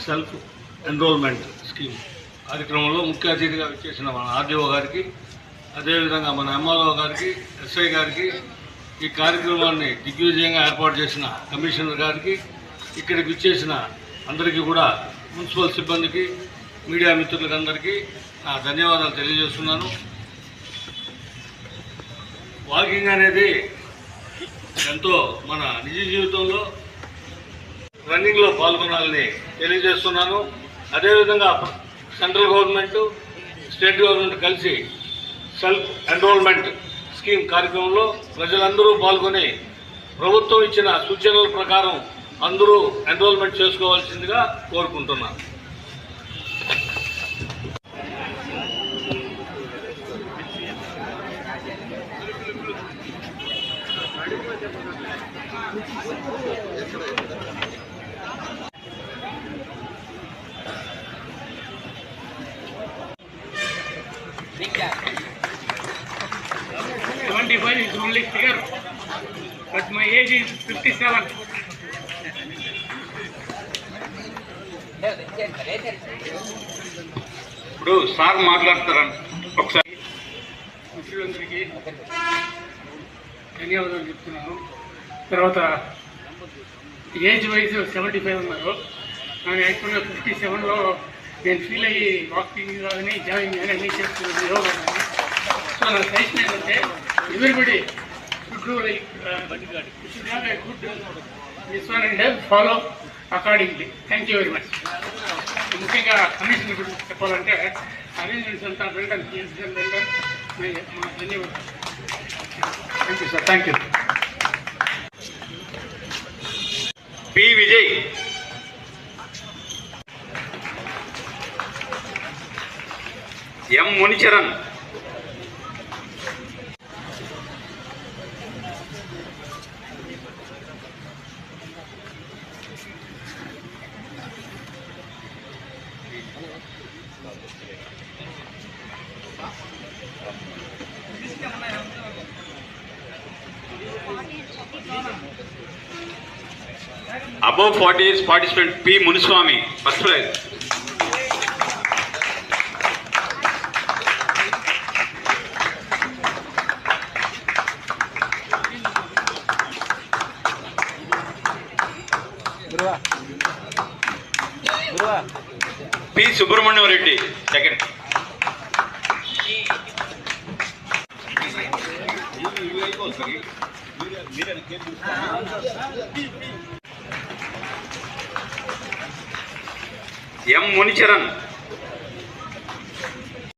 Self enrolment scheme కార్యక్రమంలో ముఖ్య అతిథిగా వచ్చేసిన మన ఆర్డీఓ గారికి, అదేవిధంగా మన ఎంఆర్ఓ గారికి, ఎస్ఐ గారికి, ఈ కార్యక్రమాన్ని దిగ్విజయంగా ఏర్పాటు చేసిన కమిషనర్ గారికి, ఇక్కడికి వచ్చేసిన అందరికీ కూడా, మున్సిపల్ సిబ్బందికి, మీడియా మిత్రులకందరికీ నా ధన్యవాదాలు తెలియజేస్తున్నాను. వాకింగ్ అనేది ఎంతో మన నిజ జీవితంలో రన్నింగ్లో పాల్గొనాలని తెలియజేస్తున్నాను. అదేవిధంగా సెంట్రల్ గవర్నమెంట్, స్టేట్ గవర్నమెంట్ కలిసి సెల్ఫ్ ఎన్రోల్మెంట్ స్కీమ్ కార్యక్రమంలో ప్రజలందరూ పాల్గొని ప్రభుత్వం ఇచ్చిన సూచనల ప్రకారం అందరూ ఎన్రోల్మెంట్ చేసుకోవాల్సిందిగా కోరుకుంటున్నాను. Is only figure, but my age is 57. ఇప్పుడు సార్ మాట్లాడతారండి. ఒకసారి మిత్రులందరికీ ధన్యవాదాలు చెప్తున్నాను. తర్వాత ఏజ్ వైజ్ 75 ఉన్నారు. నాకు యాక్చువల్గా 57లో నేను ఫీల్ అయ్యి వాకింగ్ కానీ జాగింగ్ కానీ అన్నీ చేస్తున్నాను, యోగా కానీ. సో నా సజెషన్ ఏంటంటే everybody should do like should have a good this one and follow accordingly. Thank you very much. ముఖ్యంగా కమిషన్ గురించి చెప్పాలంటే అరేంజ్మెంట్స్ అంతా వెళ్ళడం ధన్యవాదాలు. Thank you sir. Thank you. P Vijay, M Municharan, above 40 years participant P Muniswamy, first prize. P Subramaniam Reddy, second. M Municharan,